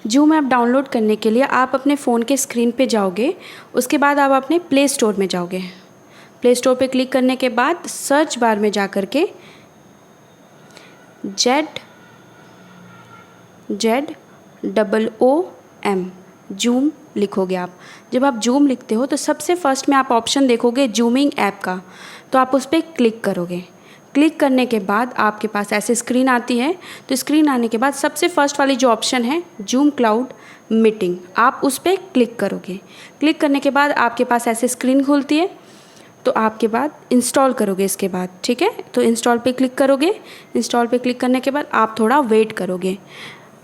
Zoom app download करने के लिए आप अपने फ़ोन के स्क्रीन पे जाओगे, उसके बाद आप अपने प्ले स्टोर में जाओगे। प्ले स्टोर पे क्लिक करने के बाद सर्च बार में जा कर के ZOOM जूम लिखोगे आप। जब आप जूम लिखते हो तो सबसे फर्स्ट में आप ऑप्शन देखोगे जूमिंग ऐप का, तो आप उस पर क्लिक करोगे। क्लिक करने के बाद आपके पास ऐसे स्क्रीन आती है। तो स्क्रीन आने के बाद सबसे फर्स्ट वाली जो ऑप्शन है जूम क्लाउड मीटिंग, आप उस पर क्लिक करोगे। क्लिक करने के बाद आपके पास ऐसे स्क्रीन खुलती है। तो आपके बाद इंस्टॉल करोगे इसके बाद, ठीक है। तो इंस्टॉल पे क्लिक करोगे। इंस्टॉल पे क्लिक करने के बाद आप थोड़ा वेट करोगे।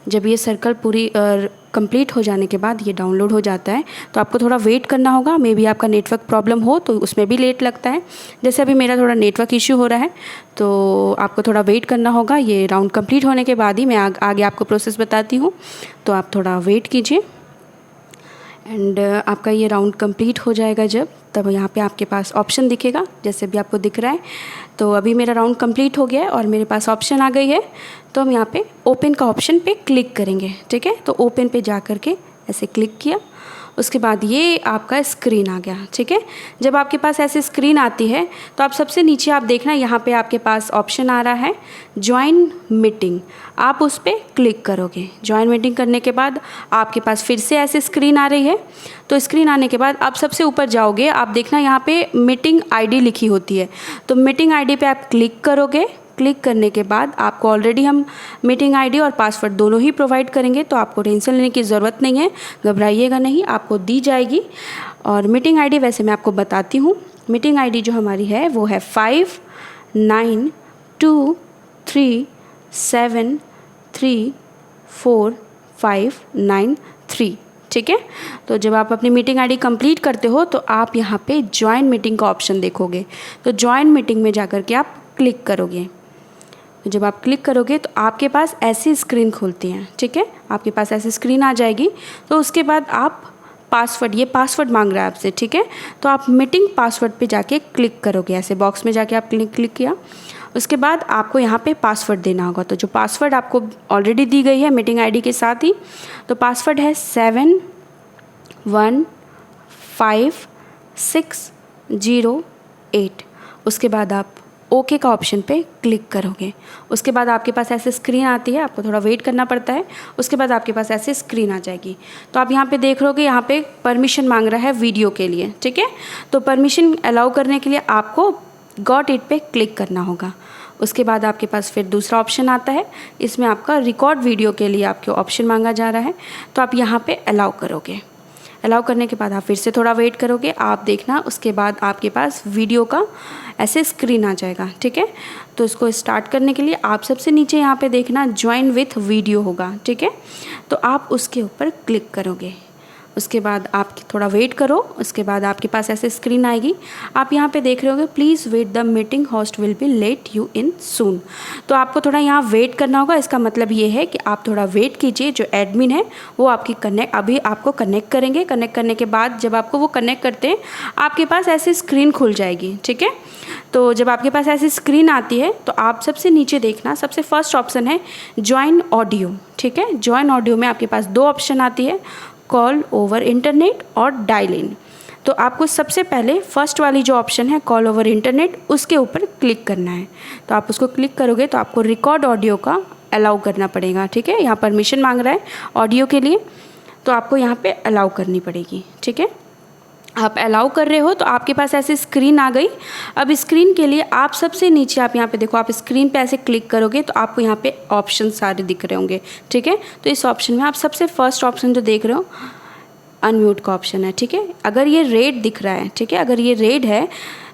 जब ये सर्कल पूरी कंप्लीट हो जाने के बाद ये डाउनलोड हो जाता है, तो आपको थोड़ा वेट करना होगा। मे बी आपका नेटवर्क प्रॉब्लम हो तो उसमें भी लेट लगता है। जैसे अभी मेरा थोड़ा नेटवर्क इश्यू हो रहा है, तो आपको थोड़ा वेट करना होगा। ये राउंड कंप्लीट होने के बाद ही मैं आगे आपको प्रोसेस बताती हूँ, तो आप थोड़ा वेट कीजिए। एंड आपका ये राउंड कंप्लीट हो जाएगा जब, तब यहाँ पे आपके पास ऑप्शन दिखेगा, जैसे भी आपको दिख रहा है। तो अभी मेरा राउंड कंप्लीट हो गया है और मेरे पास ऑप्शन आ गई है। तो हम यहाँ पे ओपन का ऑप्शन पे क्लिक करेंगे, ठीक है। तो ओपन पे जा कर के ऐसे क्लिक किया, उसके बाद ये आपका स्क्रीन आ गया, ठीक है। जब आपके पास ऐसे स्क्रीन आती है तो आप सबसे नीचे आप देखना, यहाँ पे आपके पास ऑप्शन आ रहा है ज्वाइन मीटिंग, आप उस पर क्लिक करोगे। ज्वाइन मीटिंग करने के बाद आपके पास फिर से ऐसे स्क्रीन आ रही है। तो स्क्रीन आने के बाद आप सबसे ऊपर जाओगे, आप देखना यहाँ पे मीटिंग आईडी लिखी होती है। तो मीटिंग आईडी पे आप क्लिक करोगे। क्लिक करने के बाद आपको ऑलरेडी हम मीटिंग आईडी और पासवर्ड दोनों ही प्रोवाइड करेंगे, तो आपको टेंशन लेने की ज़रूरत नहीं है, घबराइएगा नहीं, आपको दी जाएगी। और मीटिंग आईडी वैसे मैं आपको बताती हूँ। मीटिंग आईडी जो हमारी है वो है 5923734593, ठीक है। तो जब आप अपनी मीटिंग आईडी कंप्लीट करते हो तो आप यहाँ पे ज्वाइन मीटिंग का ऑप्शन देखोगे। तो ज्वाइन मीटिंग में जा कर के आप क्लिक करोगे। तो जब आप क्लिक करोगे तो आपके पास ऐसी स्क्रीन खुलती है, ठीक है। आपके पास ऐसी स्क्रीन आ जाएगी। तो उसके बाद आप पासवर्ड, ये पासवर्ड मांग रहा है आपसे, ठीक है। तो आप मीटिंग पासवर्ड पे जाके क्लिक करोगे। ऐसे बॉक्स में जाके आप क्लिक किया, उसके बाद आपको यहाँ पे पासवर्ड देना होगा। तो जो पासवर्ड आपको ऑलरेडी दी गई है मीटिंग आईडी के साथ ही, तो पासवर्ड है 71568। उसके बाद आप ओके का ऑप्शन पे क्लिक करोगे। उसके बाद आपके पास ऐसे स्क्रीन आती है, आपको थोड़ा वेट करना पड़ता है। उसके बाद आपके पास ऐसे स्क्रीन आ जाएगी। तो आप यहाँ पे देख रहोगे, यहाँ पे परमिशन मांग रहा है वीडियो के लिए, ठीक है। तो परमिशन अलाउ करने के लिए आपको गॉट इट पे क्लिक करना होगा। उसके बाद आपके पास फिर दूसरा ऑप्शन आता है, इसमें आपका रिकॉर्ड वीडियो के लिए आपके ऑप्शन मांगा जा रहा है। तो आप यहाँ पे अलाउ करोगे। अलाउ करने के बाद आप फिर से थोड़ा वेट करोगे, आप देखना। उसके बाद आपके पास वीडियो का ऐसे स्क्रीन आ जाएगा, ठीक है। तो इसको स्टार्ट करने के लिए आप सबसे नीचे यहाँ पे देखना ज्वाइन विथ वीडियो होगा, ठीक है। तो आप उसके ऊपर क्लिक करोगे। उसके बाद आप थोड़ा वेट करो। उसके बाद आपके पास ऐसे स्क्रीन आएगी। आप यहाँ पे देख रहे होगे please wait, the meeting host will be let you in soon. तो आपको थोड़ा यहाँ वेट करना होगा। इसका मतलब ये है कि आप थोड़ा वेट कीजिए। जो एडमिन है वो आपकी अभी आपको कनेक्ट करेंगे। कनेक्ट करने के बाद जब आपको वो कनेक्ट करते हैं, आपके पास ऐसी स्क्रीन खुल जाएगी, ठीक है। तो जब आपके पास ऐसी स्क्रीन आती है तो आप सबसे नीचे देखना, सबसे फर्स्ट ऑप्शन है ज्वाइन ऑडियो, ठीक है। ज्वाइन ऑडियो में आपके पास दो ऑप्शन आती है, कॉल ओवर इंटरनेट और डायल इन। तो आपको सबसे पहले फर्स्ट वाली जो ऑप्शन है कॉल ओवर इंटरनेट, उसके ऊपर क्लिक करना है। तो आप उसको क्लिक करोगे तो आपको रिकॉर्ड ऑडियो का अलाउ करना पड़ेगा, ठीक है। यहाँ परमिशन मांग रहा है ऑडियो के लिए, तो आपको यहाँ पे अलाउ करनी पड़ेगी, ठीक है। आप अलाउ कर रहे हो तो आपके पास ऐसी स्क्रीन आ गई। अब स्क्रीन के लिए आप सबसे नीचे आप यहाँ पे देखो, आप स्क्रीन पे ऐसे क्लिक करोगे तो आपको यहाँ पे ऑप्शन सारे दिख रहे होंगे, ठीक है। तो इस ऑप्शन में आप सबसे फर्स्ट ऑप्शन जो देख रहे हो अनम्यूट का ऑप्शन है, ठीक है। अगर ये रेड दिख रहा है, ठीक है, अगर ये रेड है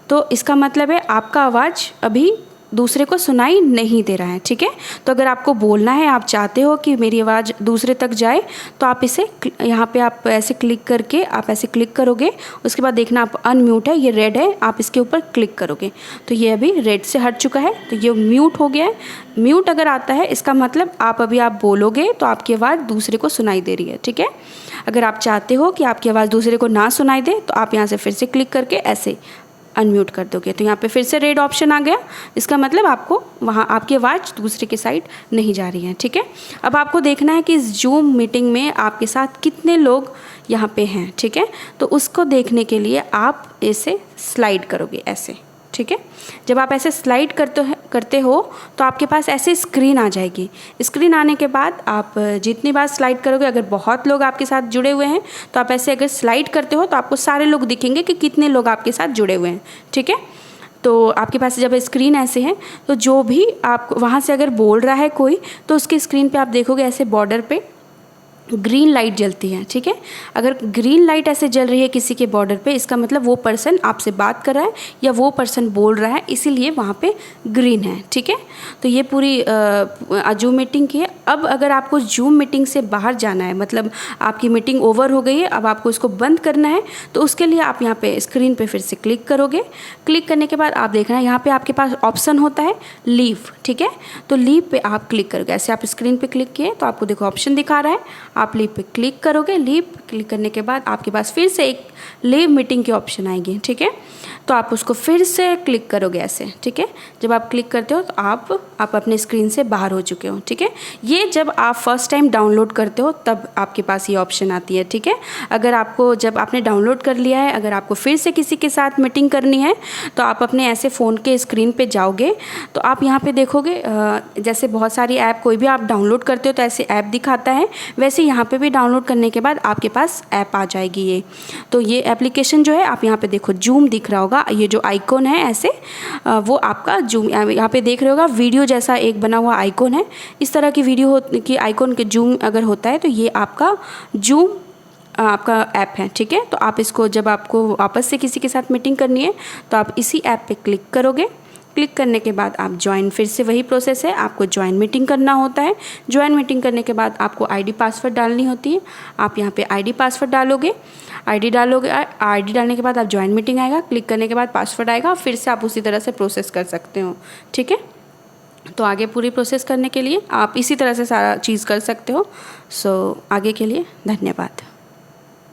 तो इसका मतलब है आपका आवाज़ अभी दूसरे को सुनाई नहीं दे रहा है, ठीक है। तो अगर आपको बोलना है, आप चाहते हो कि मेरी आवाज़ दूसरे तक जाए, तो आप इसे यहाँ पे आप ऐसे क्लिक करके आप ऐसे क्लिक करोगे। उसके बाद देखना आप अनम्यूट है, ये रेड है, आप इसके ऊपर क्लिक करोगे तो ये अभी रेड से हट चुका है, तो ये म्यूट हो गया है। म्यूट अगर आता है इसका मतलब आप बोलोगे तो आपकी आवाज़ दूसरे को सुनाई दे रही है, ठीक है। अगर आप चाहते हो कि आपकी आवाज़ दूसरे को ना सुनाई दे तो आप यहाँ से फिर से क्लिक करके ऐसे अनम्यूट कर दोगे। तो यहाँ पे फिर से रेड ऑप्शन आ गया, इसका मतलब आपको वहाँ आपकी आवाज़ दूसरे के साइड नहीं जा रही है, ठीक है। अब आपको देखना है कि इस जूम मीटिंग में आपके साथ कितने लोग यहाँ पे हैं, ठीक है। तो उसको देखने के लिए आप इसे स्लाइड करोगे ऐसे, ठीक है। जब आप ऐसे स्लाइड करते हो तो आपके पास ऐसे स्क्रीन आ जाएगी। स्क्रीन आने के बाद आप जितनी बार स्लाइड करोगे, अगर बहुत लोग आपके साथ जुड़े हुए हैं तो आप ऐसे अगर स्लाइड करते हो तो आपको सारे लोग दिखेंगे कि कितने लोग आपके साथ जुड़े हुए हैं, ठीक है। तो आपके पास जब स्क्रीन ऐसे है तो जो भी आप वहाँ से अगर बोल रहा है कोई, तो उसकी स्क्रीन पे आप देखोगे ऐसे बॉर्डर पे ग्रीन लाइट जलती है, ठीक है। अगर ग्रीन लाइट ऐसे जल रही है किसी के बॉर्डर पे, इसका मतलब वो पर्सन आपसे बात कर रहा है या वो पर्सन बोल रहा है, इसीलिए वहाँ पे ग्रीन है, ठीक है। तो ये पूरी जूम मीटिंग की है। अब अगर आपको जूम मीटिंग से बाहर जाना है, मतलब आपकी मीटिंग ओवर हो गई है, अब आपको इसको बंद करना है, तो उसके लिए आप यहाँ पे स्क्रीन पे फिर से क्लिक करोगे। क्लिक करने के बाद आप देखना है यहाँ पे आपके पास ऑप्शन होता है लीव, ठीक है। तो लीव पे आप क्लिक करोगे, ऐसे आप स्क्रीन पे क्लिक किए तो आपको देखो ऑप्शन दिखा रहा है, आप लीव पे क्लिक करोगे। लीव क्लिक करने के बाद आपके पास फिर से एक लीव मीटिंग की ऑप्शन आएगी, ठीक है। तो आप उसको फिर से क्लिक करोगे ऐसे, ठीक है। जब आप क्लिक करते हो तो आप अपने स्क्रीन से बाहर हो चुके हो, ठीक है। ये जब आप फर्स्ट टाइम डाउनलोड करते हो तब आपके पास ये ऑप्शन आती है, ठीक है। अगर आपको जब आपने डाउनलोड कर लिया है, अगर आपको फिर से किसी के साथ मीटिंग करनी है तो आप अपने ऐसे फ़ोन के स्क्रीन पे जाओगे तो आप यहाँ पे देखोगे जैसे बहुत सारी ऐप कोई भी आप डाउनलोड करते हो तो ऐसे ऐप दिखाता है, वैसे यहाँ पे भी डाउनलोड करने के बाद आपके पास ऐप आ जाएगी ये। तो ये एप्लीकेशन जो है, आप यहाँ पे देखो जूम दिख रहा होगा, ये जो आइकॉन है ऐसे वो आपका जूम, यहाँ पे देख रहे होगा वीडियो जैसा एक बना हुआ आइकॉन है। इस तरह की वीडियो की आइकॉन के जूम अगर होता है तो ये आपका जूम आपका ऐप है, ठीक है। तो आप इसको जब आपको वापस से किसी के साथ मीटिंग करनी है तो आप इसी ऐप पे क्लिक करोगे। क्लिक करने के बाद आप ज्वाइन, फिर से वही प्रोसेस है, आपको ज्वाइन मीटिंग करना होता है। ज्वाइन मीटिंग करने के बाद आपको आईडी पासवर्ड डालनी होती है। आप यहाँ पे आईडी पासवर्ड डालोगे, आईडी डालने के बाद आप ज्वाइन मीटिंग आएगा, क्लिक करने के बाद पासवर्ड आएगा, फिर से आप उसी तरह से प्रोसेस कर सकते हो, ठीक है। तो आगे पूरी प्रोसेस करने के लिए आप इसी तरह से सारा चीज़ कर सकते हो। सो आगे के लिए धन्यवाद।